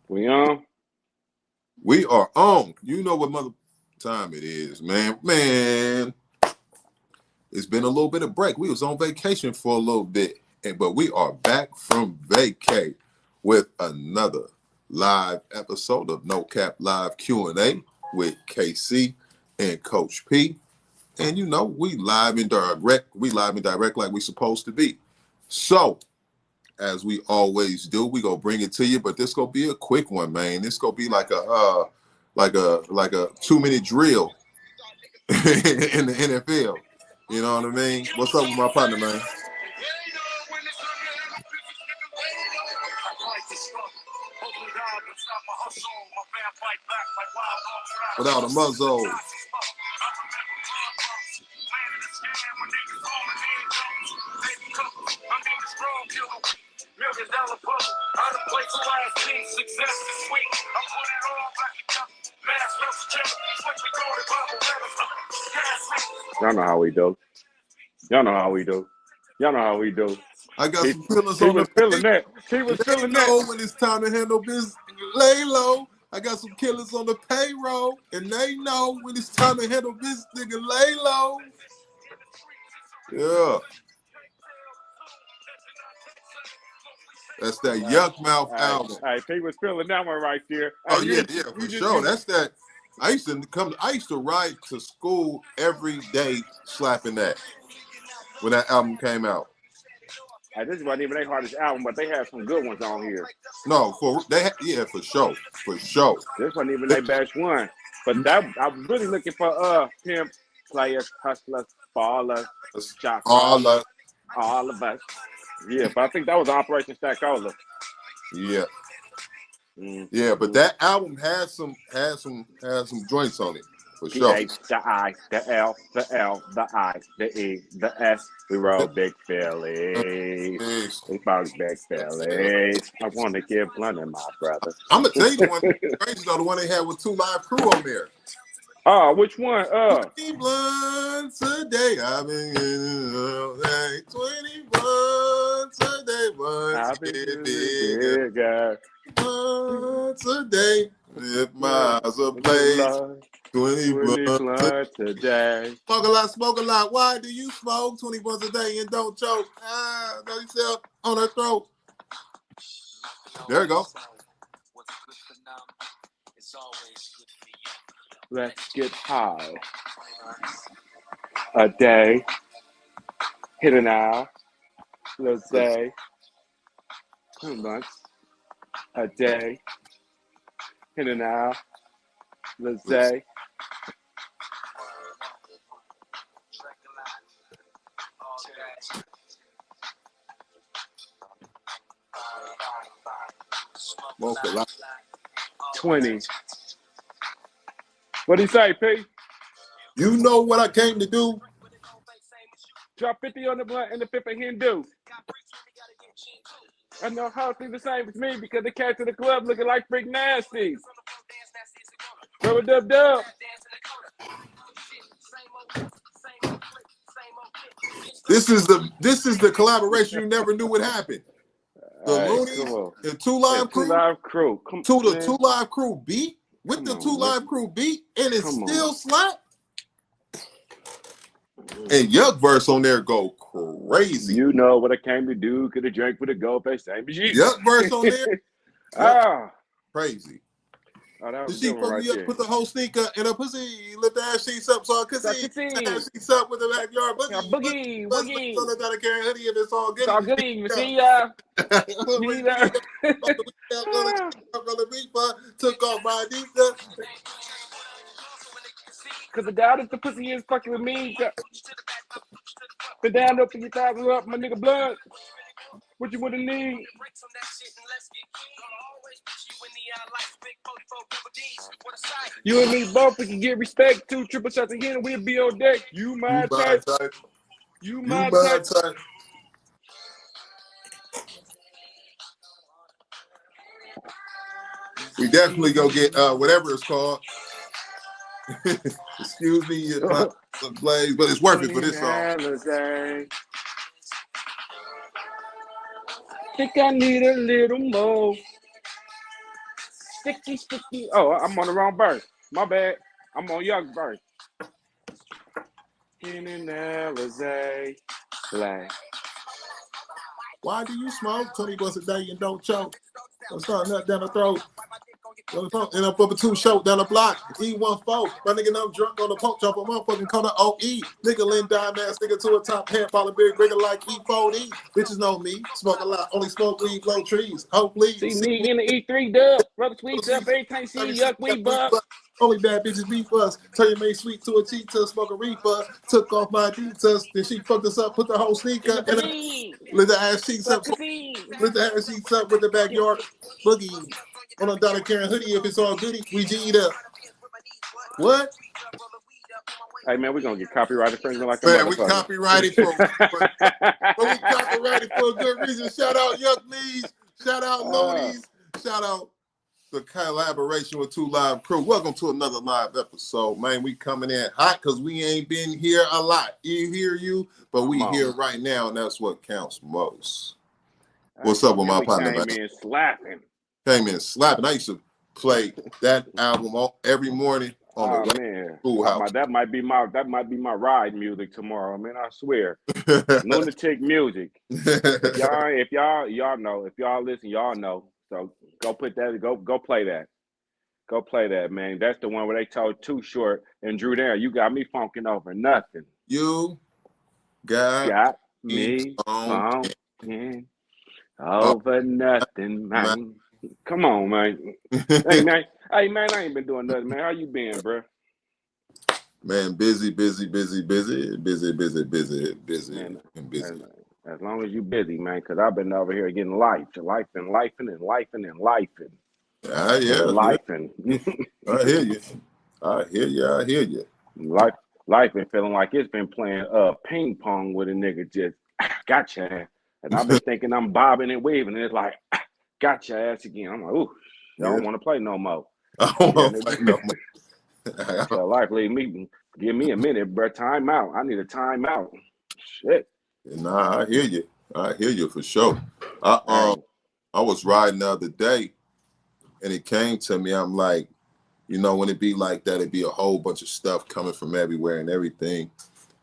We on? We are on. You know what mother time it is, man. Man, it's been a little bit of break. We was on vacation for a little bit, but we are back from vacay with another live episode of No Cap Live Q&A with KC and Coach P. And you know, we live and direct. We live and direct like we supposed to be. So, as we always do, we gonna bring it to you, but this gonna be a quick one, man. This gonna be like a 2-minute drill in the NFL. You know what I mean? What's up with my partner, man? Without a muzzle. Y'all know how we do. Y'all know how we do. Y'all know how we do. I got some feelings on the feeling that. He was feeling that. When it's time to handle business, lay low. I got some killers on the payroll, and they know when it's time to handle business, nigga, lay low. Yeah. That's that Yuck Mouth album. All right, he was feeling that one right there. Oh yeah, for sure. That's that. I used to ride to school every day slapping that when that album came out. This wasn't even their hardest album, but they had some good ones on here. No, for sure. This wasn't even their best one. But that I was really looking for pimp, players, hustlers, ballers, shot all of us. Yeah, but I think that was Operation Stackola. Yeah. Yeah, but that album had some joints on it for sure. The H, the I, the L, the L, the I, the E, the S. We roll big Phillies. We roll big Phillies. I want to get blunt in my brother. I'm gonna tell you the one crazy though, the one they had with 2 Live Crew on there. Oh, which one? 20 blunts a day. I've been getting all day. 20 blunts a day. Blunts get bigger. Blunts a day. 5 miles a place. 20 blunts a day. Smoke a lot. Why do you smoke 20 blunts a day and don't choke? Know yourself on her throat. There you go. Let's get high. A day. Hit an hour. Let's say 2 months. A day. Hit an hour. Let's say. Smoke a lot. 20. What do you say, P? You know what I came to do? Drop 50 on the blunt and the 50 Hindu. I know how things the same as me because they came to the club looking like freak nasty. Throw a dub. This is the collaboration you never knew would happen. The Loonies and 2 Live Crew. 2 Live Crew. The 2 Live Crew beat with the 2 Live Crew beat, and it still slap. And Yuck verse on there go crazy. You know what I came to do? Could have drank with a gold face, same as you. Yuck verse on there. Crazy. Oh, that was she put the whole sneaker in her pussy, lift the ass sheets up so I could see. Ass sheets up with the backyard boogie. Boogie. So I gotta carry a hoodie if it's all good. It's all good. You see ya. Took off my Adidas. Cause I doubt if the pussy is fucking with me. Been down up for your thighs up, my nigga blood. What you woulda need? You and me both, we can get respect. 2 triple shots again, we'll be on deck. You my type. You my type. We definitely go get whatever it's called. Excuse me, Blaze, but it's worth it for this song. Think I need a little more. sticky, sticky. Oh, I'm on the wrong verse. My bad. I'm on Young verse. In an Alizé black. Why do you smoke? 20 bucks a day and don't choke. I'm starting up down the throat. And I'm up a 2 short down the block. E14. My nigga, I'm drunk on the poke chop. I'm motherfucking corner OE. Nigga, Lynn dime ass nigga to a top hat. Follow big bigger like E4E. Bitches know me. Smoke a lot. Only smoke weed, blow trees. Hopefully. See me in the E3 dub. Brother Sweets up. Every time you see Yuck, we buck. Only bad bitches beef us. Turn your main sweet to a cheetah. Smoke a reefer. Took off my Adidas. Then she fucked us up. Put the whole sneaker. And lit the ass sheets up. Lit the ass sheets up with the backyard boogie. On a Donna Karen hoodie, if it's all goody, we G'd up. What? Hey man, we're gonna get copyright infringement like a man, we motherfucker. copyrighted for we copyrighted for a good reason. Shout out Yuck Lees, shout out Loonies, shout out the collaboration with 2 Live Crew. Welcome to another live episode, man. We coming in hot because we ain't been here a lot. You hear you, but we here right now, and that's what counts most. What's up with my partner, man? Came in slapping. I used to play that album every morning on the man. Schoolhouse. That might be my ride music tomorrow, man. I swear. Lunatic music. If y'all know, if y'all listen, y'all know. So go put that, go play that. Go play that, man. That's the one where they told Too Short and Drew Down. You got me funking over nothing. You got me funking over nothing, man. Come on, man. Hey, man, I ain't been doing nothing, man. How you been, bro? Man, busy. Man, as long as you busy, man, because I've been over here getting life and. Yeah. I hear you. Life been feeling like it's been playing ping pong with a nigga just gotcha. And I've been thinking I'm bobbing and waving, and it's like got your ass again. I'm like, ooh, I don't want to play no more. I don't want to play no more. So life, give me a minute, bro. Time out. I need a time out. Shit. Nah, I hear you for sure. I was riding the other day, and it came to me. I'm like, you know, when it be like that, it'd be a whole bunch of stuff coming from everywhere and everything.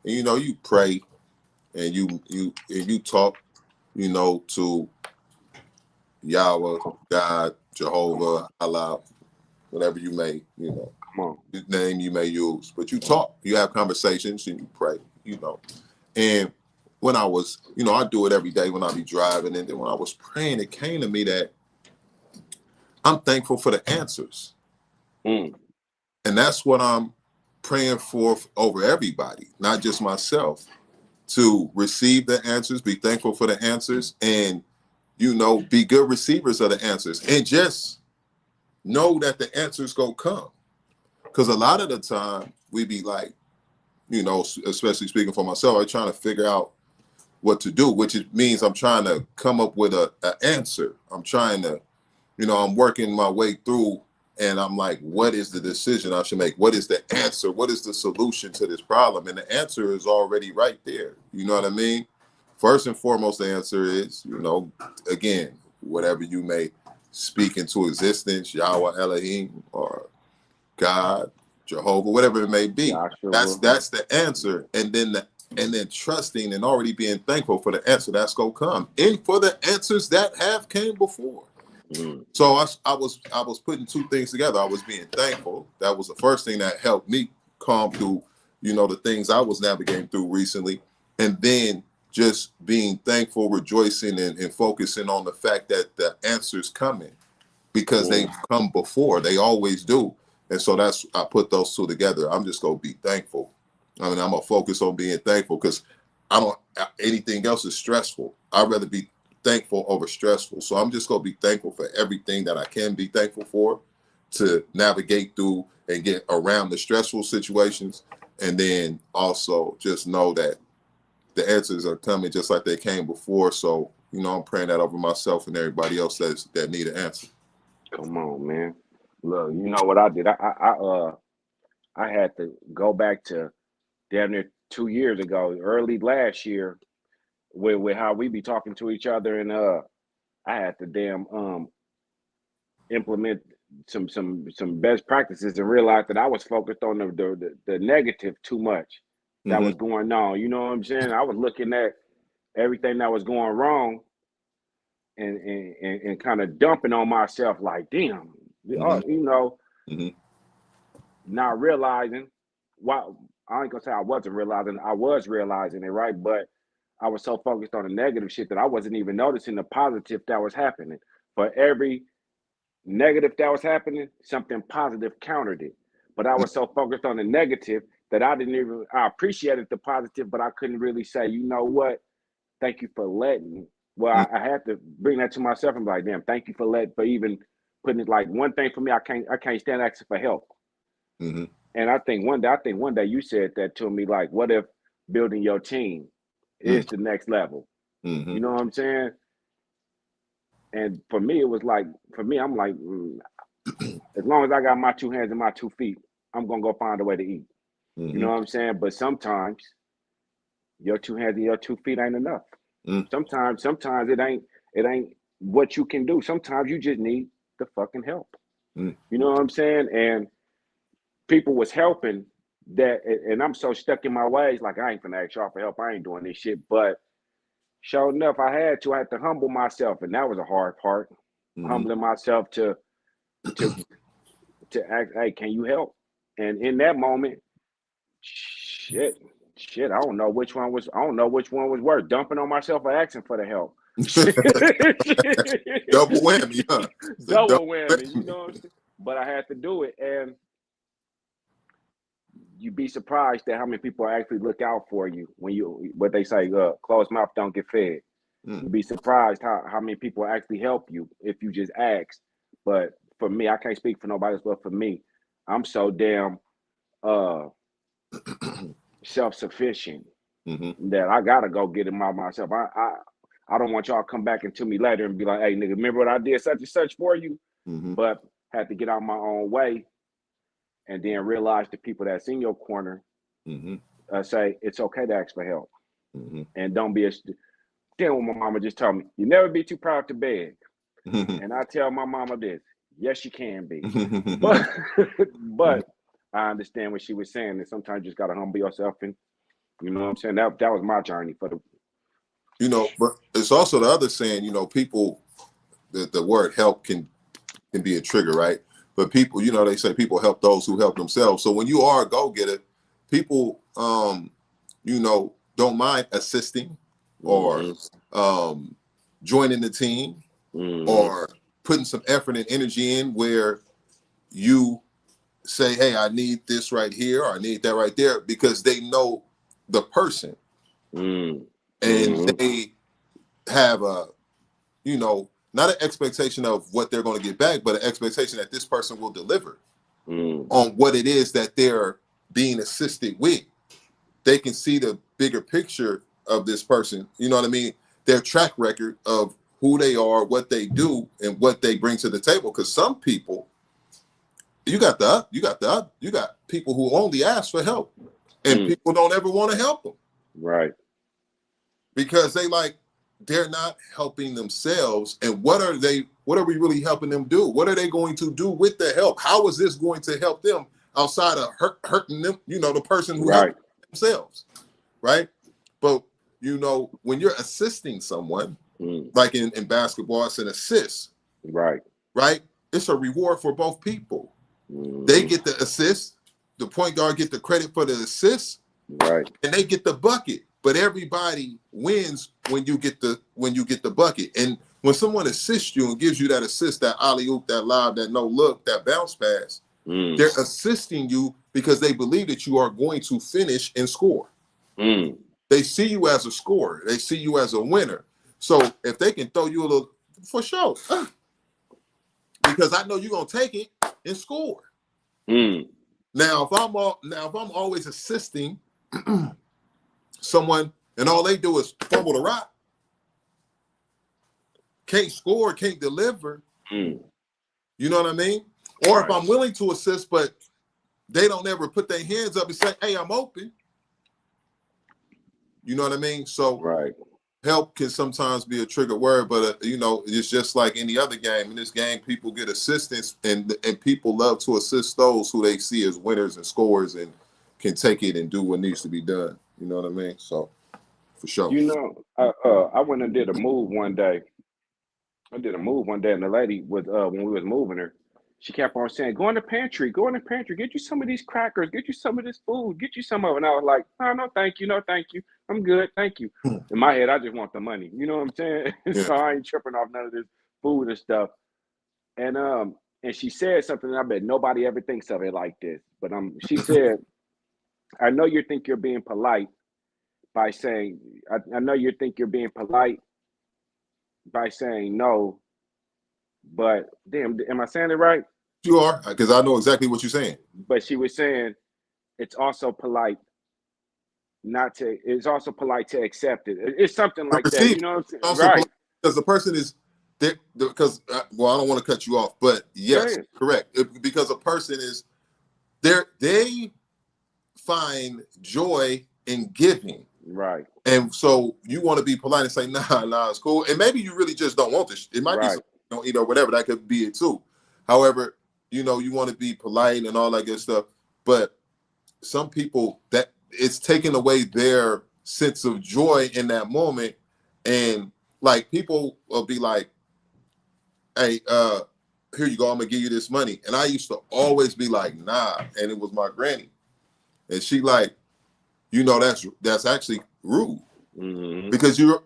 And you know, you pray, and you talk, you know, to Yahweh, God, Jehovah, Allah, whatever you may, you know, name you may use. But you talk, you have conversations, and you pray, you know. And when I was, you know, I do it every day when I be driving. And then when I was praying, it came to me that I'm thankful for the answers. And that's what I'm praying for over everybody, not just myself, to receive the answers, be thankful for the answers, and, you know, be good receivers of the answers. And just know that the answers gonna come. Because a lot of the time we be like, you know, especially speaking for myself, I'm trying to figure out what to do, which means I'm trying to come up with an answer. I'm trying to, you know, I'm working my way through, and I'm like, what is the decision I should make? What is the answer? What is the solution to this problem? And the answer is already right there. You know what I mean? First and foremost, the answer is, you know, again, whatever you may speak into existence, Yahweh, Elohim, or God, Jehovah, whatever it may be. That's the answer. And then trusting and already being thankful for the answer that's gonna come, and for the answers that have came before. So I was putting 2 things together. I was being thankful. That was the first thing that helped me calm through, you know, the things I was navigating through recently. And then just being thankful, rejoicing, and focusing on the fact that the answer's coming, because they've come before. They always do. And so I put those 2 together. I'm just gonna be thankful. I mean, I'm gonna focus on being thankful, because anything else is stressful. I'd rather be thankful over stressful. So I'm just gonna be thankful for everything that I can be thankful for, to navigate through and get around the stressful situations. And then also just know that the answers are coming just like they came before. So, you know, I'm praying that over myself and everybody else that need an answer. Come on, man. Look, you know what I did? I had to go back to damn near 2 years ago, early last year, with how we be talking to each other, and I had to implement some best practices and realized that I was focused on the negative too much that was going on. You know what I'm saying? I was looking at everything that was going wrong and kind of dumping on myself like, damn, you know, not realizing why. I ain't gonna say I wasn't realizing, I was realizing it, right? But I was so focused on the negative shit that I wasn't even noticing the positive that was happening. For every negative that was happening, something positive countered it. But I was so focused on the negative that I appreciated the positive, but I couldn't really say, you know what? Thank you for letting me. Well, I had to bring that to myself and be like, damn, thank you for even putting it like one thing for me. I can't stand asking for help. And I think one day you said that to me, like, what if building your team is the next level? You know what I'm saying? And for me, it was like, I'm like, as long as I got my 2 hands and my 2 feet, I'm gonna go find a way to eat. You know what I'm saying? But sometimes your 2 hands and your 2 feet ain't enough. Sometimes it ain't what you can do. Sometimes you just need the fucking help. You know what I'm saying? And people was helping that, and I'm so stuck in my ways, like I ain't gonna ask y'all for help. I ain't doing this shit. But sure enough, I had to humble myself, and that was a hard part. Humbling myself to ask, hey, can you help? And in that moment, shit, I don't know which one was worse, dumping on myself or asking for the help. Double whammy, huh? Double whammy, you know what I'm saying? But I had to do it, and you'd be surprised at how many people actually look out for you when what they say, closed mouth don't get fed. You'd be surprised how many people actually help you if you just ask. But for me, I can't speak for nobody else, but for me, I'm so damn self-sufficient that I gotta go get it myself. I don't want y'all to come back into me later and be like, hey, nigga, remember what I did such and such for you? But had to get out my own way and then realize the people that's in your corner say it's okay to ask for help. And don't be then what my mama just told me, you never be too proud to beg. And I tell my mama this, yes, you can be. But I understand what she was saying, that sometimes you just gotta humble yourself, and you know what I'm saying? That was my journey for the. You know, but it's also the other saying, you know, people, the word help can be a trigger, right? But people, you know, they say people help those who help themselves. So when you are a go-getter, people, you know, don't mind assisting or joining the team or putting some effort and energy in where you say, hey, I need this right here, or I need that right there, because they know the person and they have a, you know, not an expectation of what they're going to get back, but an expectation that this person will deliver on what it is that they're being assisted with. They can see the bigger picture of this person, you know what I mean? Their track record of who they are, what they do, and what they bring to the table. Because some people, you got people who only ask for help, and people don't ever want to help them, right? Because they're not helping themselves. And what are we really helping them do? What are they going to do with the help? How is this going to help them outside of hurting them? You know, the person who helped themselves, right? But you know, when you're assisting someone, like in basketball, it's an assist, right? It's a reward for both people. They get the assist, the point guard get the credit for the assist, and they get the bucket. But everybody wins when you get the bucket. And when someone assists you and gives you that assist, that alley-oop, that lob, that no look, that bounce pass, they're assisting you because they believe that you are going to finish and score. They see you as a scorer. They see you as a winner. So if they can throw you a little, for sure, because I know you're gonna take it and score. Now, if I'm always assisting someone and all they do is fumble the rock, can't score, can't deliver, you know what I mean? Or if I'm willing to assist, but they don't ever put their hands up and say, hey, I'm open. You know what I mean? So help can sometimes be a trigger word, but you know, it's just like any other game. In this game, people get assistance, and people love to assist those who they see as winners and scorers, and can take it and do what needs to be done. You know what I mean? So, for sure. You know, I went and did a move one day. I did a move one day, and the lady was when we was moving her, she kept on saying, "Go in the pantry, go in the pantry, get you some of these crackers, get you some of this food, get you some of it." And I was like, "No, no, thank you, no, thank you, I'm good, thank you." In my head, I just want the money. You know what I'm saying? Yeah. So I ain't tripping off none of this food and stuff. And and she said something. And I bet nobody ever thinks of it like this, but she said, "I know you think you're being polite by saying, I know you think you're being polite by saying no, but damn, am I saying it right?" You are, because I know exactly what you're saying. But she was saying it's also polite not to. It's also polite to accept it. It's something like that. Receive You know what I'm saying? also Right. because the person is there. Because well, I don't want to cut you off, but yes, correct. Because a person is there. They find joy in giving. Right. And so you want to be polite and say, nah, it's cool. And maybe you really just don't want this. It might be something you don't eat or whatever. That could be it too. However, you know, you want to be polite and all that good stuff. But some people, that it's taking away their sense of joy in that moment. And like people will be like, hey, here you go, I'm gonna give you this money. And I used to always be like, nah. And it was my granny. And she like, you know, that's actually rude. Mm-hmm. Because you're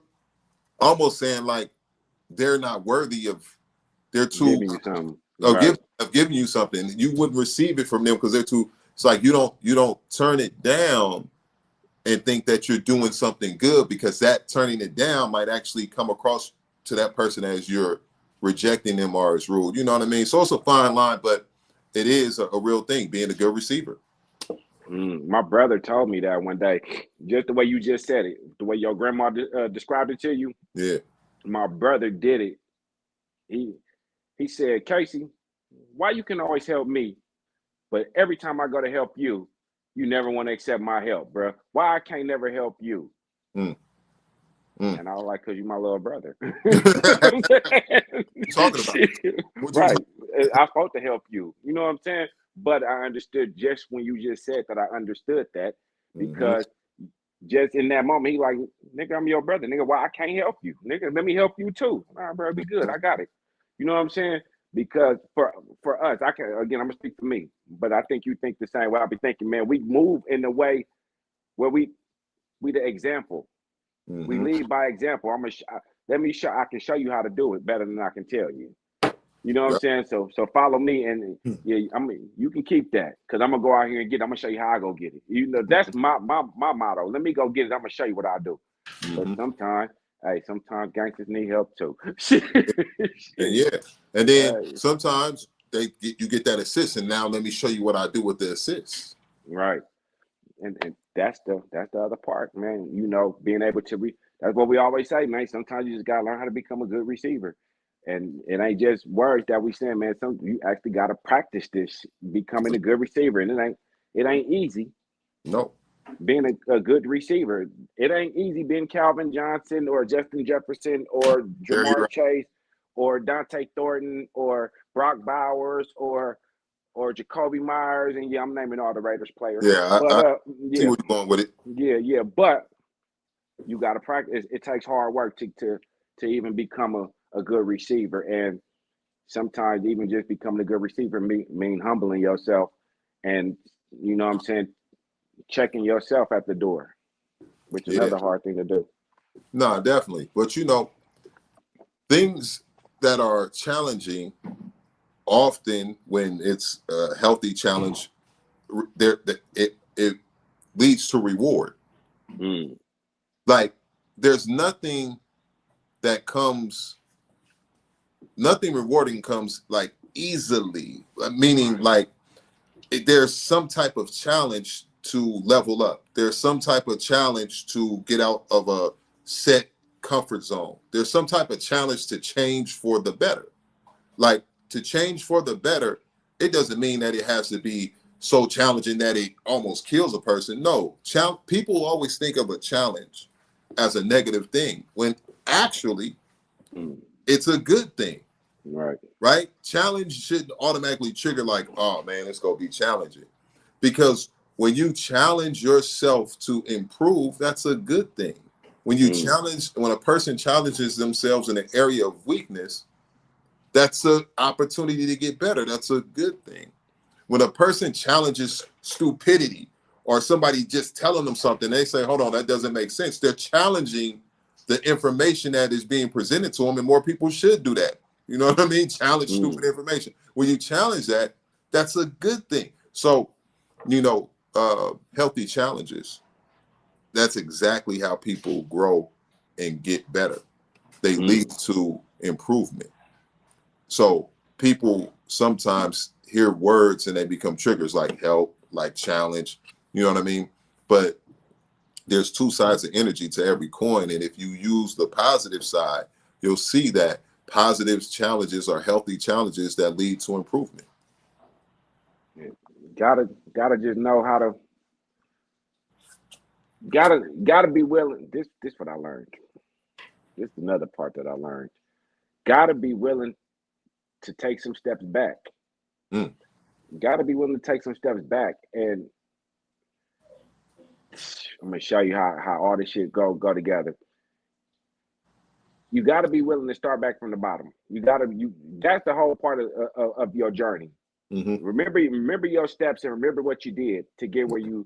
almost saying like they're not worthy of, they're too giving you something. of giving you something. You wouldn't receive it from them because they're too. It's like you don't turn it down and think that you're doing something good, because that turning it down might actually come across to that person as you're rejecting them or as rude. You know what I mean? So it's a fine line, but it is a real thing, being a good receiver. My brother told me that one day, just the way you just said it, the way your grandma described it to you. Yeah. My brother did it. He said, "Casey, why you can always help me, but every time I go to help you, you never want to accept my help, bro. Why I can't never help you?" And I was like, "Cause you my little brother." Talking about right. I'm supposed to help you. You know what I'm saying? But I understood just when you just said that, I understood that because just in that moment, he like, "Nigga, I'm your brother. Nigga, why I can't help you? Nigga, let me help you too." All right, bro, be good. I got it. You know what I'm saying? Because for us, I can again, I'm gonna speak for me, but I think you think the same way. I'll be thinking, man, we move in the way where we the example. We lead by example. Let me show. I can show you how to do it better than I can tell you. You know what I'm saying? So follow me, and yeah, I mean you can keep that because I'm gonna go out here and get it. I'm gonna show you how I go get it. You know that's my motto. Let me go get it. I'm gonna show you what I do. But sometimes gangsters need help too. Yeah, and then sometimes you get that assist, and now let me show you what I do with the assist. Right, and that's the other part, man. You know, being able to that's what we always say, man. Sometimes you just gotta learn how to become a good receiver. And it ain't just words that we say, man. You actually got to practice this, becoming a good receiver, and it ain't easy. No, being a good receiver, it ain't easy being Calvin Johnson or Justin Jefferson or Jamar Chase or Dante Thornton or Brock Bowers or Jacoby Myers, and yeah, I'm naming all the Raiders players. Yeah, but I see where you're going with it. Yeah, but you got to practice. It takes hard work to even become a good receiver, and sometimes even just becoming a good receiver mean humbling yourself, and you know what I'm saying, checking yourself at the door, which is another hard thing to do. No, definitely. But you know, things that are challenging, often when it's a healthy challenge, it leads to reward. Like there's nothing rewarding comes like easily, meaning like there's some type of challenge to level up. There's some type of challenge to get out of a set comfort zone. There's some type of challenge to change for the better. Like to change for the better, it doesn't mean that it has to be so challenging that it almost kills a person. No, people always think of a challenge as a negative thing when actually it's a good thing. Right? Challenge shouldn't automatically trigger like, oh man, it's gonna be challenging. Because when you challenge yourself to improve, that's a good thing. When you when a person challenges themselves in an area of weakness, that's an opportunity to get better. That's a good thing. When a person challenges stupidity or somebody just telling them something, they say, hold on, that doesn't make sense. They're challenging the information that is being presented to them, and more people should do that. You know what I mean? Challenge stupid information. When you challenge that, that's a good thing. So, healthy challenges, that's exactly how people grow and get better. They lead to improvement. So people sometimes hear words and they become triggers like help, like challenge, you know what I mean? But there's two sides of energy to every coin. And if you use the positive side, you'll see that positive challenges are healthy challenges that lead to improvement. Gotta just know how to, gotta be willing. This what I learned. This is another part that I learned. Gotta be willing to take some steps back. Gotta be willing to take some steps back. And I'm gonna show you how all this shit go together. You got to be willing to start back from the bottom. That's the whole part of your journey. Remember your steps and remember what you did to get where you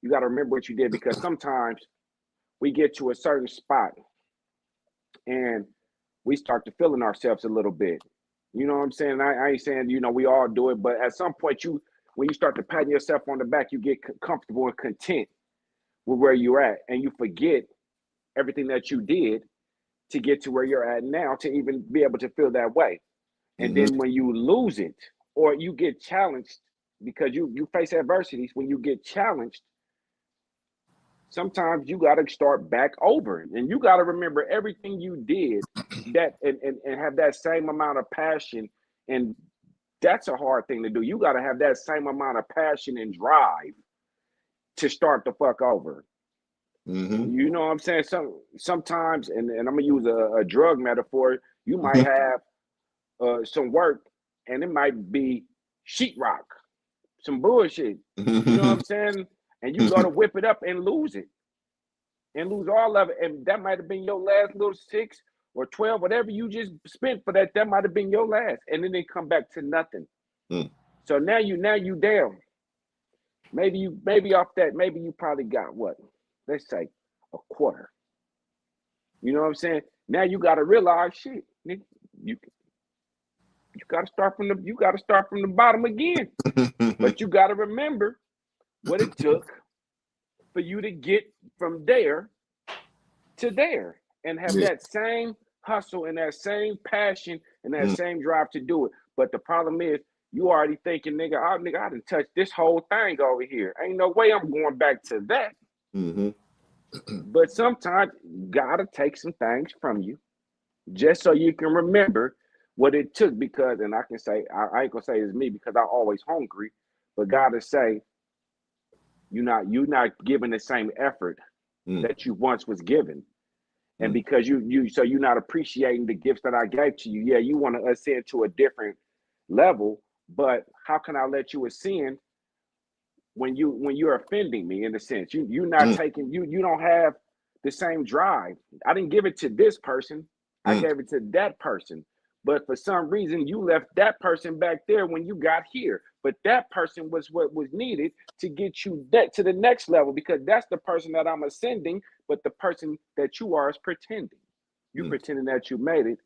got to remember what you did, because sometimes we get to a certain spot and we start to feeling ourselves a little bit. You know what I'm saying? I ain't saying, we all do it, but at some point when you start to pat yourself on the back, you get comfortable and content with where you're at, and you forget everything that you did to get to where you're at now, to even be able to feel that way. And then when you lose it or you get challenged, because you face adversities, when you get challenged, sometimes you got to start back over, and you got to remember everything you did that and have that same amount of passion. And that's a hard thing to do. You got to have that same amount of passion and drive to start the fuck over. You know what I'm saying? Sometimes, and I'm gonna use a drug metaphor. You might have some work, and it might be sheetrock, some bullshit. You know what I'm saying? And you go to whip it up and lose it, and lose all of it. And that might have been your last little 6 or 12, whatever you just spent for that. That might have been your last, and then they come back to nothing. So now you down. Maybe off that, maybe you probably got what? Let's say a quarter. You know what I'm saying? Now you got to realize, shit, nigga, you got to start from the bottom again. But you got to remember what it took for you to get from there to there, and have that same hustle and that same passion and that same drive to do it. But the problem is, you already thinking, nigga, I done touched this whole thing over here. Ain't no way I'm going back to that. But sometimes you gotta take some things from you just so you can remember what it took. Because, and I can say, I ain't gonna say it's me because I'm always hungry, but gotta say, you're not giving the same effort that you once was given. And because so you're not appreciating the gifts that I gave to you. Yeah, you want to ascend to a different level, but how can I let you ascend when you're offending me, in a sense? You're not taking, you don't have the same drive. I didn't give it to this person. I gave it to that person. But for some reason, you left that person back there when you got here. But that person was what was needed to get you to the next level, because that's the person that I'm ascending. But the person that you are is pretending. You're pretending that you made it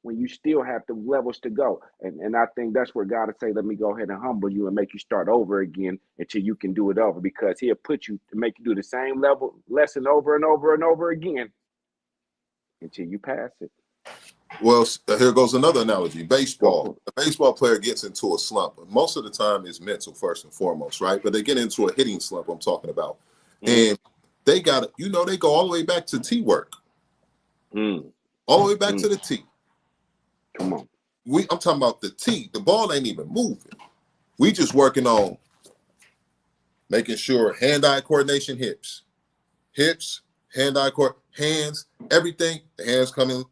when you still have the levels to go. And I think that's where God will say, let me go ahead and humble you and make you start over again until you can do it over, because he'll put you to make you do the same lesson over and over and over again until you pass it. Well, here goes another analogy. Baseball. A baseball player gets into a slump. Most of the time it's mental first and foremost, right? But they get into a hitting slump, I'm talking about. And they got, they go all the way back to tee work. All the way back to the tee. Come on. I'm talking about the tee. The ball ain't even moving. We just working on making sure hand-eye coordination, hips, hand-eye court, hands, everything. The hands coming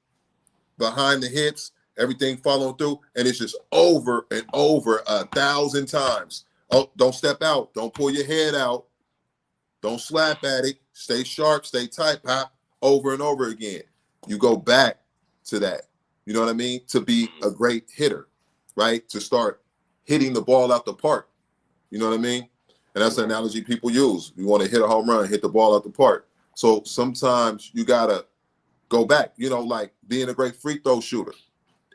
behind the hips, everything following through, and it's just over and over 1,000 times. Oh, don't step out. Don't pull your head out. Don't slap at it. Stay sharp, stay tight, pop, over and over again. You go back to that. You know what I mean? To be a great hitter, right? To start hitting the ball out the park. You know what I mean? And that's the analogy people use. You want to hit a home run, hit the ball out the park. So sometimes you got to go back, you know, like being a great free throw shooter.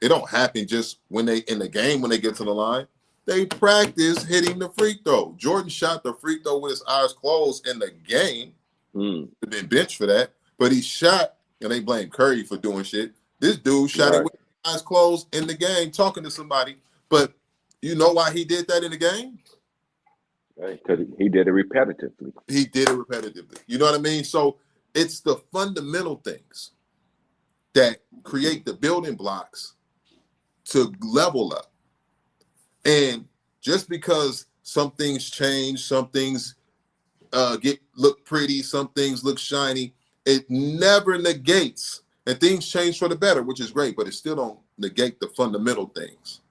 It don't happen just when they in the game, when they get to the line. They practice hitting the free throw. Jordan shot the free throw with his eyes closed in the game. He'd been benched for that. But he shot, and they blame Curry for doing shit. This dude shot it with his eyes closed in the game, talking to somebody. But you know why he did that in the game? Because he did it repetitively. He did it repetitively. You know what I mean? So it's the fundamental things that create the building blocks to level up. And just because some things change, some things look pretty, some things look shiny, it never negates. And things change for the better, which is great, but it still don't negate the fundamental things,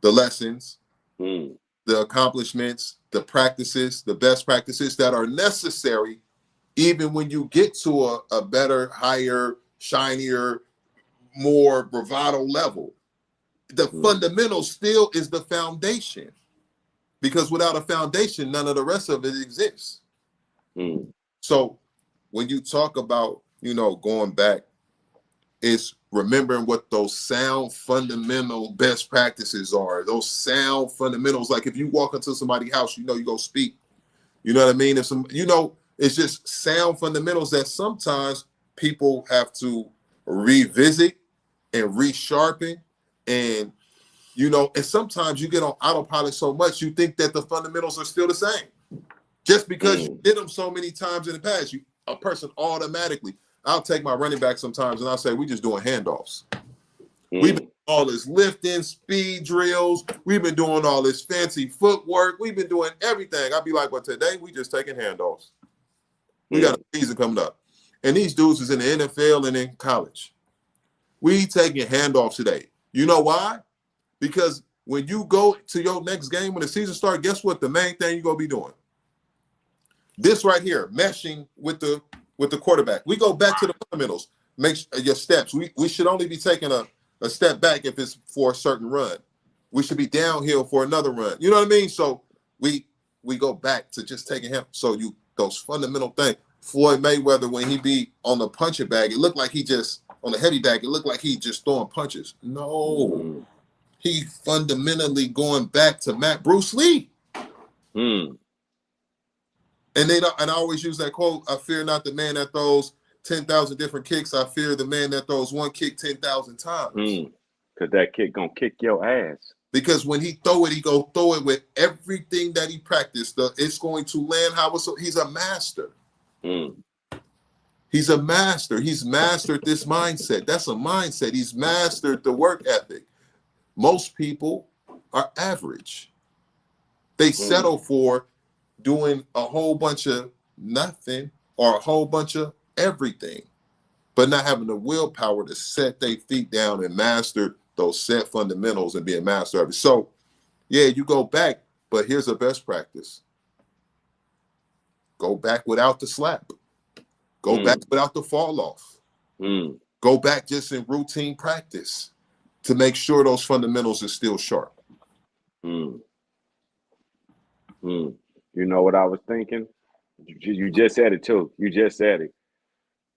the lessons, the accomplishments, the practices, the best practices that are necessary, even when you get to a better, higher, shinier, more bravado level. The fundamental still is the foundation, because without a foundation, none of the rest of it exists. So when you talk about, you know, going back, it's remembering what those sound fundamental best practices are. Those sound fundamentals, like if you walk into somebody's house, you know, you go speak. You know what I mean? If some, you know, it's just sound fundamentals that sometimes people have to revisit and resharpen. And, you know, and sometimes you get on autopilot so much, you think that the fundamentals are still the same. Just because you did them so many times in the past, a person automatically, I'll take my running back sometimes and I'll say, we just doing handoffs. We've been doing all this lifting, speed drills. We've been doing all this fancy footwork. We've been doing everything. I'll be like, well, today we just taking handoffs. We got a season coming up. And these dudes is in the NFL and in college. We taking handoffs today. You know why? Because when you go to your next game, when the season starts, guess what? The main thing you're going to be doing. This right here, meshing with the quarterback. We go back to the fundamentals. Make your steps. We should only be taking a step back if it's for a certain run. We should be downhill for another run. You know what I mean? So we go back to just taking him. So those fundamental things. Floyd Mayweather, when he be on the punching bag, it looked like he just on the heavy bag. It looked like he just throwing punches. No, he fundamentally going back to Bruce Lee. And I always use that quote, I fear not the man that throws 10,000 different kicks. I fear the man that throws one kick 10,000 times. Because that kick going to kick your ass. Because when he throw it, he go throw it with everything that he practiced. It's going to land how it's. He's a master. He's a master. He's mastered this mindset. That's a mindset. He's mastered the work ethic. Most people are average. They settle for doing a whole bunch of nothing or a whole bunch of everything, but not having the willpower to set their feet down and master those set fundamentals and be a master of it. So, yeah, you go back, but here's a best practice. Go back without the slap. Go back without the fall off. Go back just in routine practice to make sure those fundamentals are still sharp. You know what I was thinking? You just said it too. You just said it.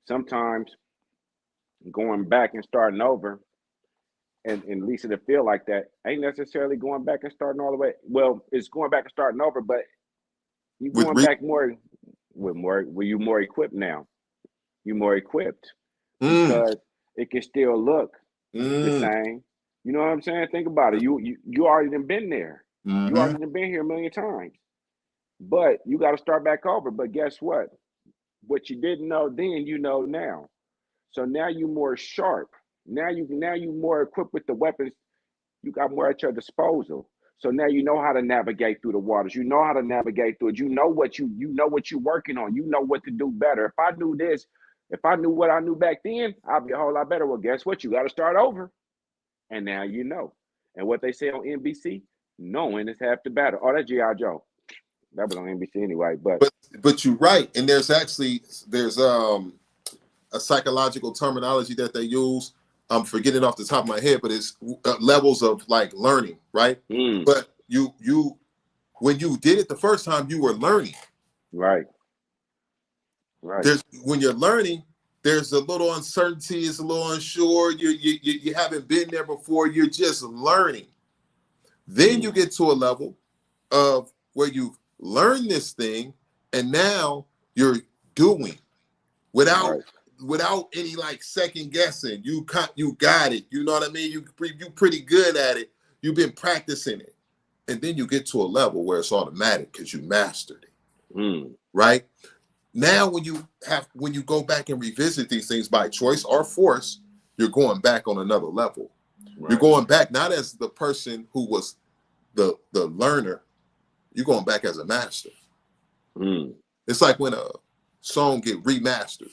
Sometimes going back and starting over, and at least it'll feel like that, ain't necessarily going back and starting all the way. Well, it's going back and starting over, but you going back more you're more equipped now. You're more equipped because it can still look the same. You know what I'm saying? Think about it. You already done been there. You already done been here a million times. But you got to start back over. But guess what? What you didn't know then, you know now. So now you're more sharp. Now you more equipped with the weapons. You got more at your disposal. So now you know how to navigate through the waters. You know how to navigate through it. You know what you're working on. You know what to do better. If I do this, If I knew what I knew back then, I'd be a whole lot better. Well, guess what? You got to start over. And now you know. And what they say on NBC, knowing is half the battle. Oh, that's G.I. Joe. That was on NBC anyway. But you're right. And there's a psychological terminology that they use. I'm forgetting off the top of my head, but it's levels of like learning, right? But you when you did it the first time, you were learning. Right. When you're learning, there's a little uncertainty, it's a little unsure. You haven't been there before. You're just learning. Then you get to a level of where you've learned this thing, and now you're doing without any like second guessing. You got it. You know what I mean? You pretty good at it. You've been practicing it, and then you get to a level where it's automatic because you mastered it. Right now, when you go back and revisit these things by choice or force, you're going back on another level. Right. You're going back not as the person who was the learner. You're going back as a master. It's like when a song get remastered.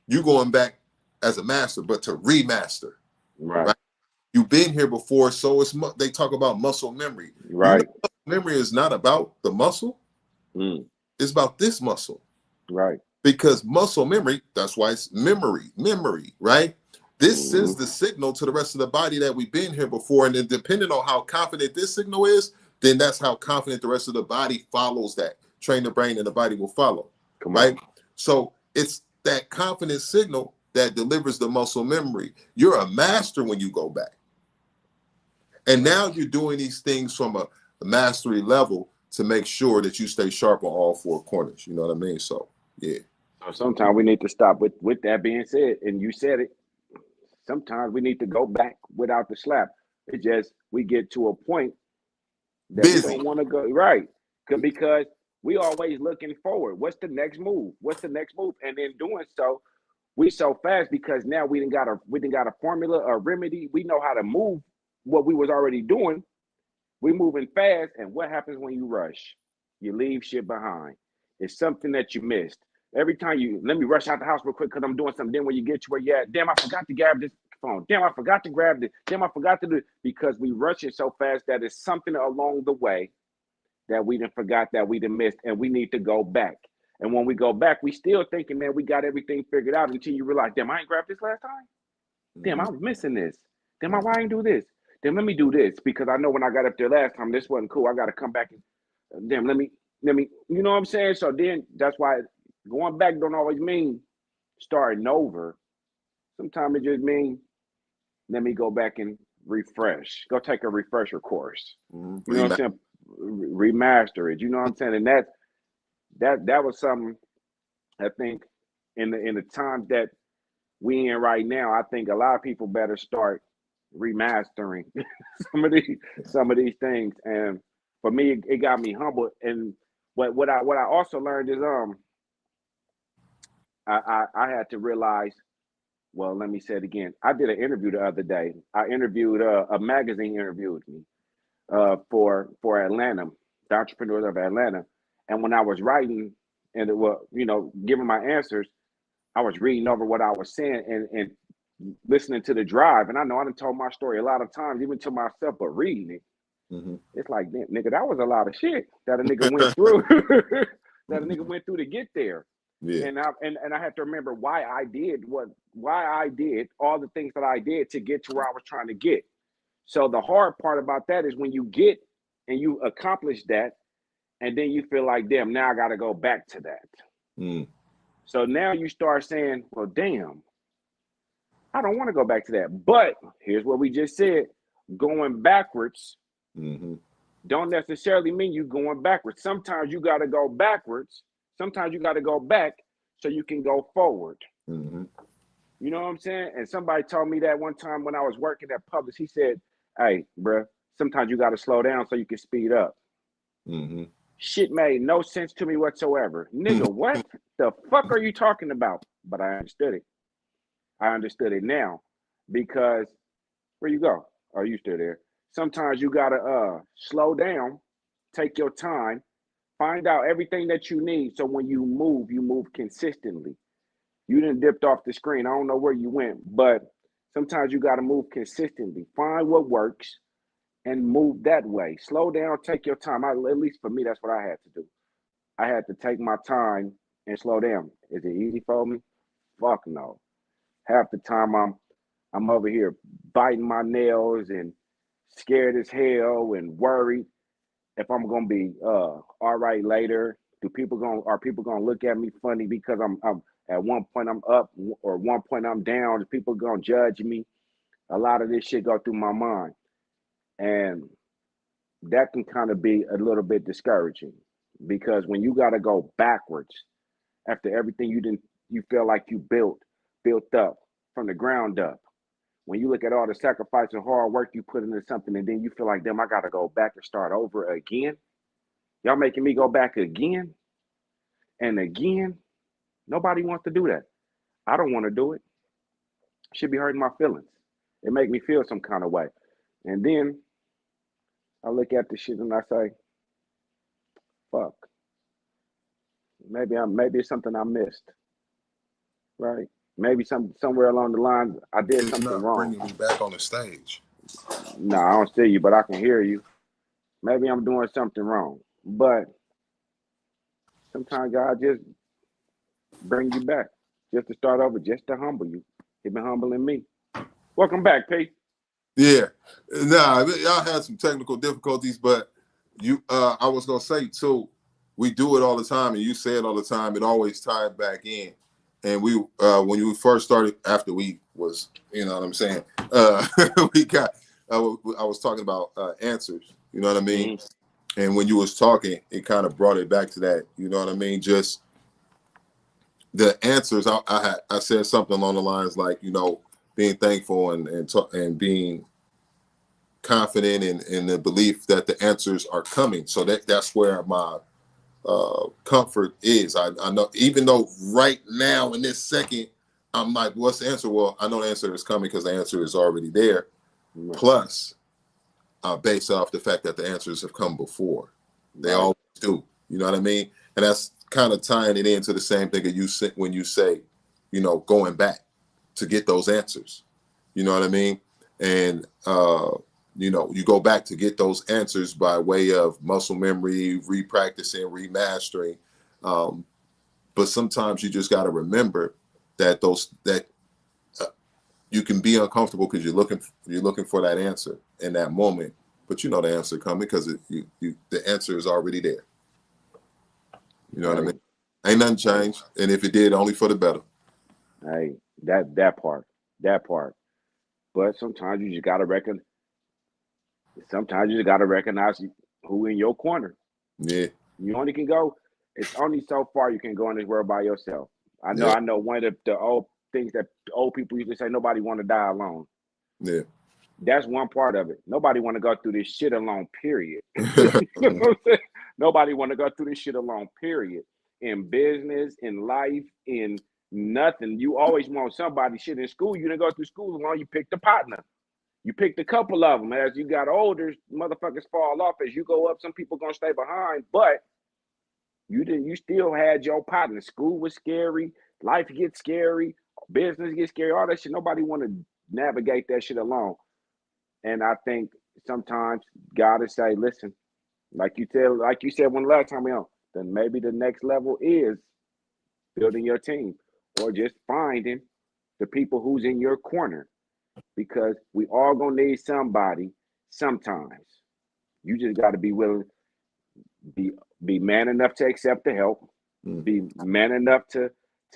You going back as a master, but to remaster. Right? You've been here before, so they talk about muscle memory. Right. You know, memory is not about the muscle. It's about this muscle. Right. Because muscle memory, that's why it's memory, right? This sends the signal to the rest of the body that we've been here before. And then depending on how confident this signal is, then that's how confident the rest of the body follows that. Train the brain and the body will follow. Right? So it's that confident signal that delivers the muscle memory. You're a master when you go back. And now you're doing these things from a mastery level to make sure that you stay sharp on all four corners. You know what I mean? So, yeah. So sometimes we need to stop with that being said, and you said it, sometimes we need to go back without the slap. It's just we get to a point that we don't want to go, right? Because we always looking forward. What's the next move? What's the next move? And in doing so, we so fast because now we didn't got a formula, a remedy. We know how to move what we was already doing. We moving fast, and what happens when you rush? You leave shit behind. It's something that you missed. Every time let me rush out the house real quick because I'm doing something. Then when you get to where you're at, damn, I forgot to grab this phone. Damn, I forgot to grab this. Damn, I forgot to do it. Because we rush it so fast that it's something along the way that we done forgot, that we done missed, and we need to go back. And when we go back, we still thinking, man, we got everything figured out until you realize, damn, I ain't grabbed this last time. Damn, I was missing this. Damn, why I ain't do this? Then let me do this because I know when I got up there last time, this wasn't cool. I got to come back and damn, let me, you know what I'm saying? So then that's why going back don't always mean starting over. Sometimes it just means let me go back and refresh. Go take a refresher course. You know what I'm saying? Remaster it. You know what I'm saying? And that was something I think in the times that we in right now, I think a lot of people better start remastering some of these things. And for me, it got me humbled. And what I also learned is I had to realize, well, let me say it again. I did an interview the other day. I interviewed a magazine interviewed me for Atlanta, the Entrepreneurs of Atlanta. And when I was writing and giving my answers, I was reading over what I was saying and listening to the drive. And I know I done told my story a lot of times, even to myself, but reading it, it's like, nigga, that was a lot of shit that a nigga went through, to get there. Yeah. And I have to remember why I did all the things that I did to get to where I was trying to get. So the hard part about that is when you get and you accomplish that, and then you feel like, damn, now I got to go back to that. So now you start saying, well, damn, I don't want to go back to that. But here's what we just said. Going backwards don't necessarily mean you going backwards. Sometimes you got to go backwards. Sometimes you got to go back so you can go forward. You know what I'm saying? And somebody told me that one time when I was working at Publix. He said, hey, bro, sometimes you got to slow down so you can speed up. Shit made no sense to me whatsoever. Nigga, what the fuck are you talking about? But I understood it. I understood it now because where you go? Are you still there? Sometimes you gotta slow down, take your time, find out everything that you need. So when you move consistently. You didn't dipped off the screen. I don't know where you went, but sometimes you got to move consistently. Find what works and move that way. Slow down, take your time. At least for me, that's what I had to do. I had to take my time and slow down. Is it easy for me? Fuck no. Half the time I'm over here biting my nails and scared as hell and worried if I'm gonna be all right later. Are people gonna look at me funny because I'm at one point I'm up or one point I'm down? Is people gonna judge me? A lot of this shit go through my mind, and that can kind of be a little bit discouraging because when you got to go backwards after everything you feel like you built up from the ground up. When you look at all the sacrifice and hard work you put into something, and then you feel like, damn, I got to go back and start over again. Y'all making me go back again and again. Nobody wants to do that. I don't want to do it. Should be hurting my feelings. It make me feel some kind of way. And then I look at the shit and I say, fuck. Maybe it's something I missed. Right? Maybe somewhere along the line I did It's something not wrong. bringing me back on the stage. No, I don't see you, but I can hear you. Maybe I'm doing something wrong. But sometimes God just bring you back just to start over, just to humble you. He been humbling me. Welcome back, Pete. Yeah. Nah, y'all had some technical difficulties, but I was gonna say too, we do it all the time, and you say it all the time. It always ties back in. And we, when you first started, after we was, you know what I'm saying, we got. I was talking about answers. You know what I mean? Mm-hmm. And when you was talking, it kind of brought it back to that. You know what I mean? Just the answers. I said something along the lines like, you know, being thankful and being confident in the belief that the answers are coming. So that's where my comfort is. I know, even though right now in this second, I'm like, what's the answer? Well, I know the answer is coming because the answer is already there. Right. Plus, based off the fact that the answers have come before. They always do. You know what I mean? And that's kind of tying it into the same thing that you say when you say, you know, going back to get those answers. You know what I mean? And you know, you go back to get those answers by way of muscle memory, repracticing, remastering. But sometimes you just got to remember that you can be uncomfortable because you're looking for that answer in that moment. But you know the answer coming because the answer is already there. You know what I mean? Ain't nothing changed, and if it did, only for the better. Hey, that part. But sometimes you just gotta recognize who in your corner. Yeah. You only can go. It's only so far you can go in this world by yourself. I know one of the old things that old people used to say, nobody want to die alone. Yeah. That's one part of it. Nobody want to go through this shit alone, period. You know what I'm saying? Nobody want to go through this shit alone, period. In business, in life, in nothing. You always want somebody. Shit, in school, you didn't go through school alone. You picked a partner. You picked a couple of them. As you got older, motherfuckers fall off. As you go up, some people gonna stay behind. But you still had your partner. School was scary. Life gets scary. Business gets scary. All that shit. Nobody want to navigate that shit alone. And I think sometimes God will say, listen, like you said one last time we on, then maybe the next level is building your team or just finding the people who's in your corner. Because we all gonna need somebody sometimes. You just gotta be willing, be man enough to accept the help, be man enough to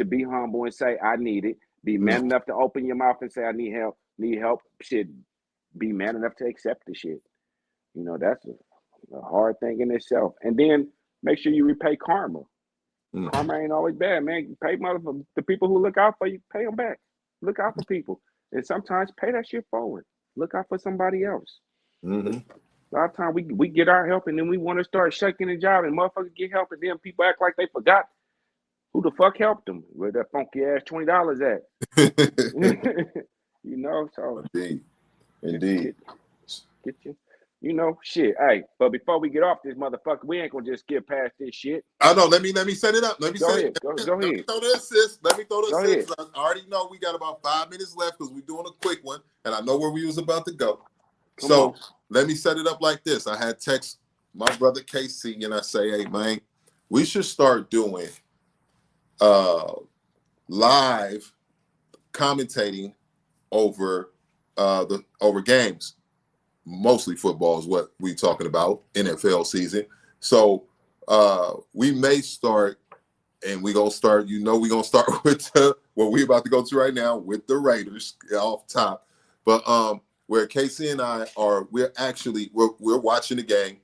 be humble and say, I need it, be man enough to open your mouth and say, I need help, shit. Be man enough to accept the shit. You know, that's a hard thing in itself. And then make sure you repay karma. Karma ain't always bad, man. Pay the people who look out for you, pay them back. Look out for people. And sometimes pay that shit forward. Look out for somebody else. Mm-hmm. A lot of times we get our help and then we want to start shaking the job and motherfuckers get help and then people act like they forgot who the fuck helped them. Where that funky ass $20 at? You know, so Indeed. Get You know, shit. Hey, but before we get off this motherfucker, we ain't gonna just get past this shit. I know. Let me set it up. Let me Go set ahead. it. Go Let me ahead. throw the assist. Let me throw the Go ahead. assist. I already know we got about 5 minutes left because we're doing a quick one, and I know where we was about to go. Come on. Let me set it up like this. I had text my brother KC, and I say, "Hey man, we should start doing live commentating over over games. Mostly football is what we talking about, NFL season. So we may start, and we gonna start. You know, we gonna start with what we about to go to right now with the Raiders off top. But where Casey and I are, we're watching the game,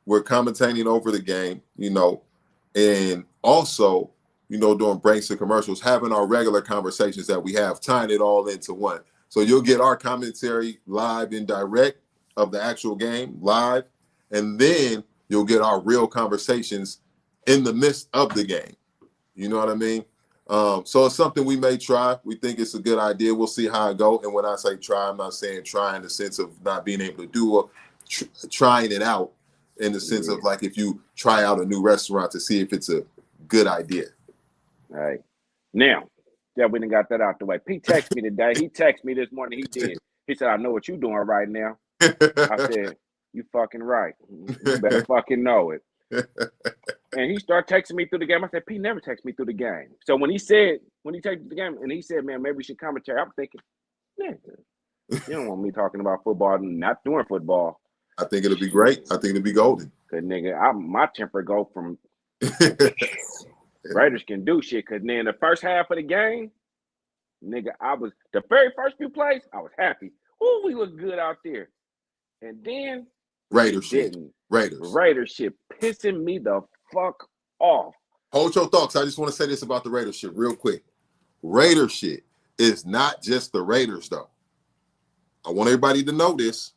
we're commentating over the game, you know, and also, you know, doing breaks and commercials, having our regular conversations that we have, tying it all into one. So you'll get our commentary live and direct of the actual game live, and then you'll get our real conversations in the midst of the game. You know what I mean? So it's something we may try. We think it's a good idea. We'll see how it go. And when I say try, I'm not saying try in the sense of not being able to do trying it out in the sense of like if you try out a new restaurant to see if it's a good idea. All right. Now, yeah, we done got that out the way. Pete texted me today. He texted me this morning. He did. He said, I know what you're doing right now. I said, you fucking right. You better fucking know it. And he started texting me through the game. I said, Pete never texted me through the game. So when he texted the game, and he said, man, maybe we should commentary, I'm thinking, nigga, you don't want me talking about football and not doing football. I think it'll be great. I think it'll be golden. Cause nigga, my temper go from Raiders can do shit. Cause then the first half of the game, nigga, the very first few plays, I was happy. Ooh, we look good out there. And then Raiders shit pissing me the fuck off. Hold your thoughts. I just want to say this about the Raiders shit real quick. Raiders shit is not just the Raiders, though. I want everybody to know this.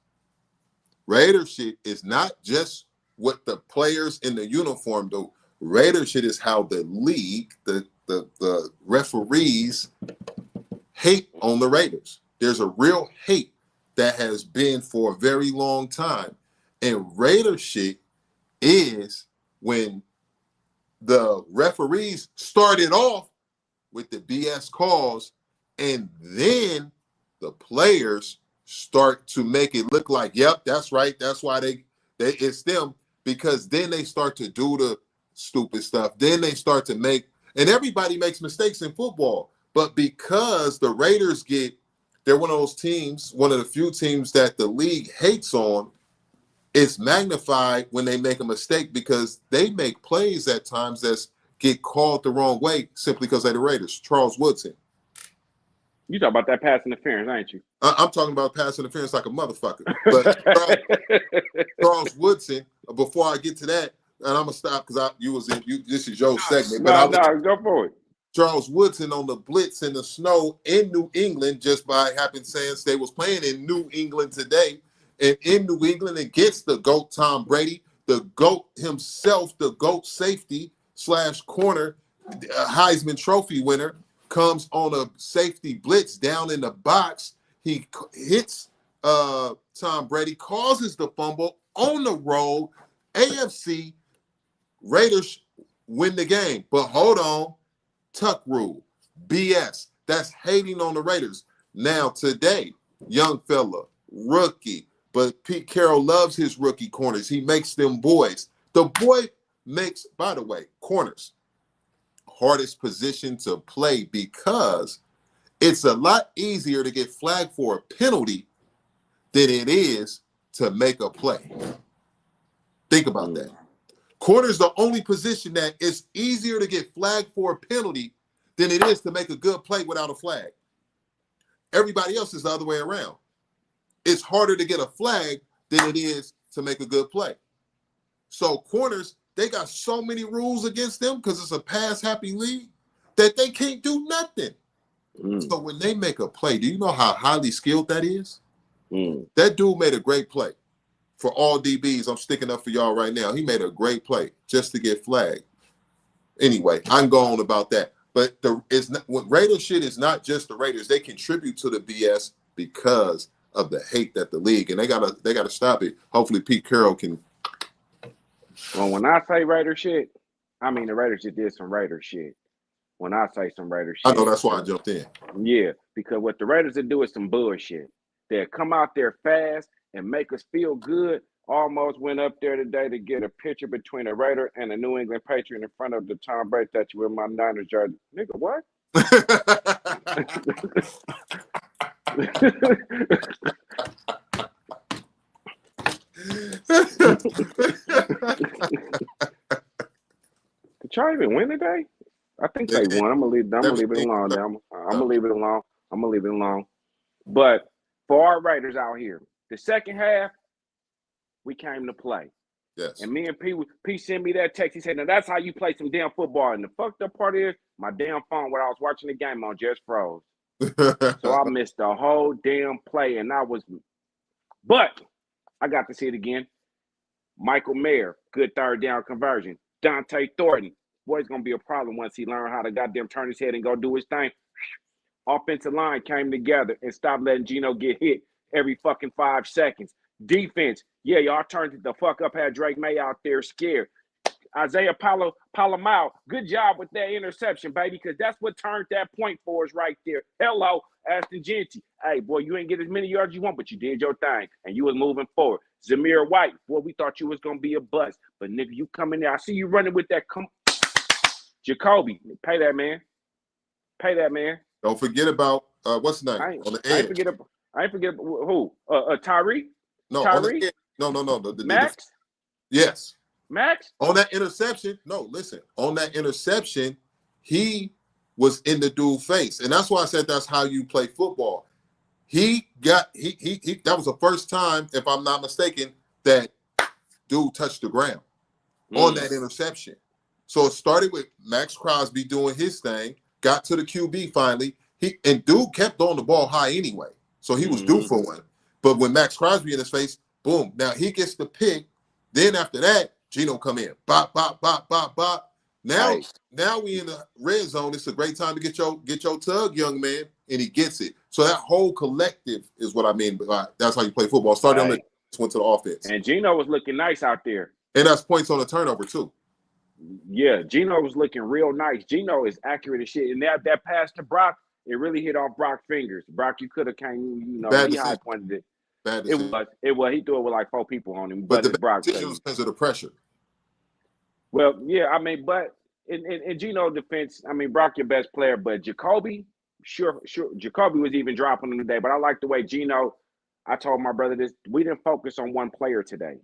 Raiders shit is not just what the players in the uniform do. Raiders shit is how the league, the referees hate on the Raiders. There's a real hate that has been for a very long time. And Raider shit is when the referees started off with the BS calls, and then the players start to make it look like, yep, that's right. That's why it's them, because then they start to do the stupid stuff. Then they start to and everybody makes mistakes in football, but because the Raiders they're one of those teams, one of the few teams that the league hates on, it's magnified when they make a mistake because they make plays at times that get called the wrong way simply because they're the Raiders. Charles Woodson. You talk about that pass interference, ain't you? I'm talking about pass interference like a motherfucker. But Charles Woodson, before I get to that, and I'm going to stop because this is your segment. No, go for it. Charles Woodson on the blitz in the snow in New England, just by happenstance, they was playing in New England today. And in New England against the GOAT Tom Brady, the GOAT himself, the GOAT safety / corner, Heisman Trophy winner, comes on a safety blitz down in the box. He hits Tom Brady, causes the fumble on the road. AFC Raiders win the game. But hold on. Tuck rule. BS. That's hating on the Raiders. Now, today, young fella, rookie, but Pete Carroll loves his rookie corners. He makes them boys. The boy makes, by the way, corners, hardest position to play because it's a lot easier to get flagged for a penalty than it is to make a play. Think about that. Corner is the only position that it's easier to get flagged for a penalty than it is to make a good play without a flag. Everybody else is the other way around. It's harder to get a flag than it is to make a good play. So corners, they got so many rules against them because it's a pass-happy league that they can't do nothing. So when they make a play, do you know how highly skilled that is? That dude made a great play. For all DBs, I'm sticking up for y'all right now. He made a great play just to get flagged. Anyway, I'm going about that. But Raiders shit is not just the Raiders. They contribute to the BS because of the hate that the league, and they gotta stop it. Hopefully, Pete Carroll can. Well, when I say Raider shit, I mean the Raiders just did some Raider shit. When I say some Raider shit, I know that's why I jumped in. Yeah, because what the Raiders will do is some bullshit. They'll come out there fast and make us feel good. Almost went up there today to get a picture between a Raider and a New England Patriot in front of the Tom Brady statue with my Niners jersey. Nigga, what? Did y'all even win today? I think they won. I'm gonna leave it alone. I'm gonna leave it alone. But for our Raiders out here, the second half, we came to play. Yes. And me and P sent me that text. He said, "Now that's how you play some damn football." And the fucked up part is my damn phone where I was watching the game on just froze. So I missed the whole damn play, but I got to see it again. Michael Mayer, good third down conversion. Dante Thornton, boy's gonna be a problem once he learns how to goddamn turn his head and go do his thing. Offensive line came together and stopped letting Geno get hit every fucking 5 seconds. Defense, yeah, y'all turned it the fuck up, had Drake May out there scared. Isaiah Palomao, good job with that interception, baby, because that's what turned that point for us right there. Hello, Aston Genty. Hey, boy, you ain't get as many yards you want, but you did your thing, and you was moving forward. Zamir White, boy, we thought you was going to be a bust, but nigga, you come in there. I see you running with that. Jacoby, pay that man. Don't forget about what's the name on the edge. I ain't forget who? Tyree? No, Tyree? No. Max? Yes. Max? On that interception, on that interception, he was in the dude's face. And that's why I said that's how you play football. He that was the first time, if I'm not mistaken, that dude touched the ground on that interception. So it started with Max Crosby doing his thing, got to the QB finally. Dude kept throwing the ball high anyway. So he was due for one. But when Max Crosby in his face, boom. Now he gets the pick. Then after that, Geno come in. Bop, bop, bop, bop, bop. Now we in the red zone. It's a great time to get your tug, young man. And he gets it. So that whole collective is what I mean. That's how you play football. Started on the went to the offense. And Geno was looking nice out there. And that's points on the turnover too. Yeah, Geno was looking real nice. Geno is accurate as shit. And that pass to Brock, it really hit off Brock's fingers. Brock, you could have he high pointed it. Bad it was. He threw it with like 4 people on him. But it's Brock. Because of the pressure. Well, yeah, I mean, but in Geno's defense, I mean, Brock your best player, but Jacoby, sure, Jacoby was even dropping him today. But I like the way Geno, I told my brother this, we didn't focus on one player today.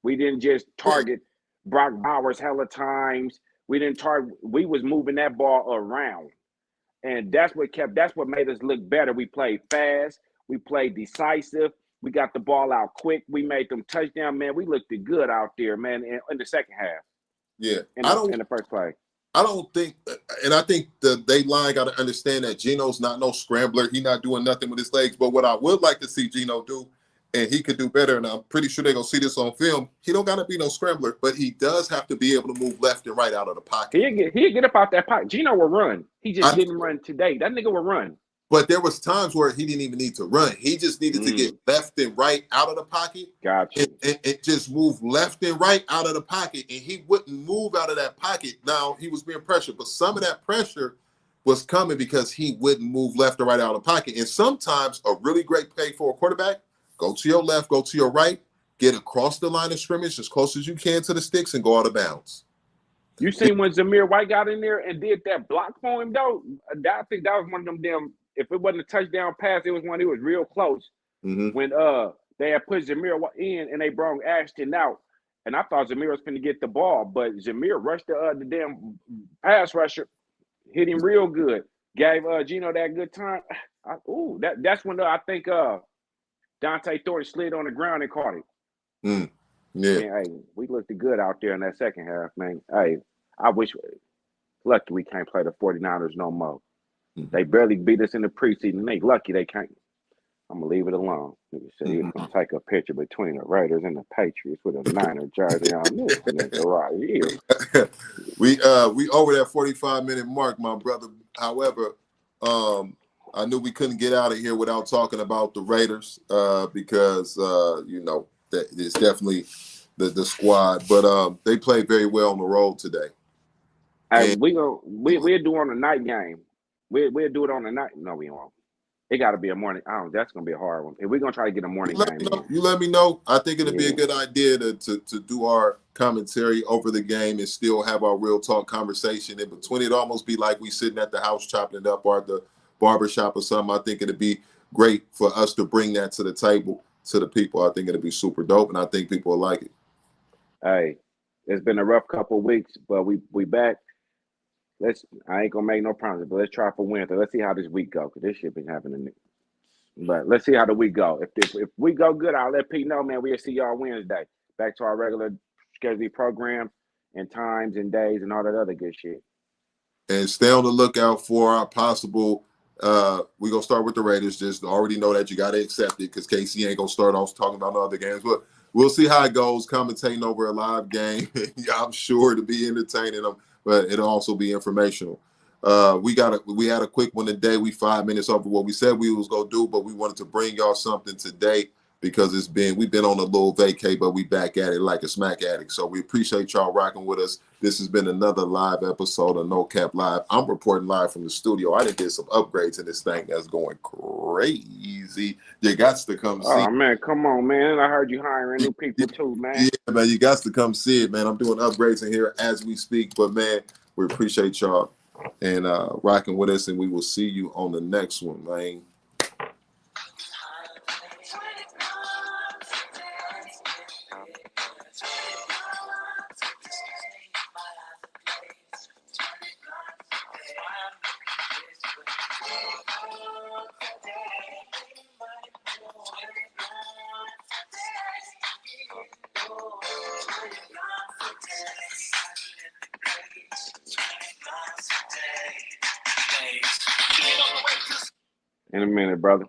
We didn't just target Brock Bowers hella times. We was moving that ball around. And that's what made us look better. We played fast. We played decisive. We got the ball out quick. We made them touchdown, man. We looked good out there, man, in the second half. Yeah. In the first play. I don't think, and I think they line got to understand that Geno's not no scrambler. He's not doing nothing with his legs. But what I would like to see Geno do, and he could do better, and I'm pretty sure they're going to see this on film, he don't got to be no scrambler, but he does have to be able to move left and right out of the pocket. He'll get up out that pocket. Geno will run. He just didn't run today. That nigga will run. But there was times where he didn't even need to run. He just needed to get left and right out of the pocket. Gotcha. And just move left and right out of the pocket. And he wouldn't move out of that pocket. Now, he was being pressured. But some of that pressure was coming because he wouldn't move left or right out of the pocket. And sometimes a really great play for a quarterback, go to your left, go to your right, get across the line of scrimmage as close as you can to the sticks and go out of bounds. You seen when Zamir White got in there and did that block for him, though? I think that was one of them damn. If it wasn't a touchdown pass, it was one. It was real close. When they had put Zamir in and they brought Ashton out, and I thought Zamir was going to get the ball, but Zamir rushed the damn pass rusher, hit him real good, gave Geno that good time. That's when I think Dante Thornton slid on the ground and caught it. Yeah, man, hey, we looked good out there in that second half, man. Hey, I wish. Lucky we can't play the 49ers no more. They barely beat us in the preseason. They lucky they can't. I'm gonna leave it alone. Nigga said he was gonna take a picture between the Raiders and the Patriots with a Niner jersey on this nigga right here. We over that 45-minute mark, my brother. However, I knew we couldn't get out of here without talking about the Raiders because you know that it's definitely the squad, but they played very well on the road today. Hey, And we'll do on the night game. We'll do it on the night. No, we won't. It got to be a morning. I don't. That's gonna be a hard one. If we're gonna try to get a morning game in. you let me know. I think it'd be a Yeah. good idea to do our commentary over the game and still have our real talk conversation in between. It'd almost be like we sitting at the house chopping it up or at the barbershop or something. I think it'd be great for us to bring that to the table to the people. I think it'd be super dope, and I think people will like it. Hey, it's been a rough couple of weeks, but we back. I ain't gonna make no promises, but let's try for Wednesday. Let's see how this week go, because this shit been happening. But let's see how the week go. If we go good, I'll let Pete know, man. We'll see y'all Wednesday. Back to our regular scheduled program and times and days and all that other good shit. And stay on the lookout for our possible. We're gonna start with the Raiders. Just already know that you gotta accept it because Casey ain't gonna start off talking about other games. But we'll see how it goes. Commentating over a live game, I'm sure to be entertaining them, but it'll also be informational. We had a quick one today. We 5 minutes over what we said we was gonna do, but we wanted to bring y'all something today because we've been on a little vacay, but we back at it like a smack addict. So we appreciate y'all rocking with us. This has been another live episode of No Cap Live. I'm reporting live from the studio. I did some upgrades in this thing that's going crazy. You got to come see. Oh man, come on, man. I heard you hiring new people too, man. Yeah, man, you got to come see it, man. I'm doing upgrades in here as we speak. But man, we appreciate y'all and rocking with us, and we will see you on the next one, man. In a minute, brother.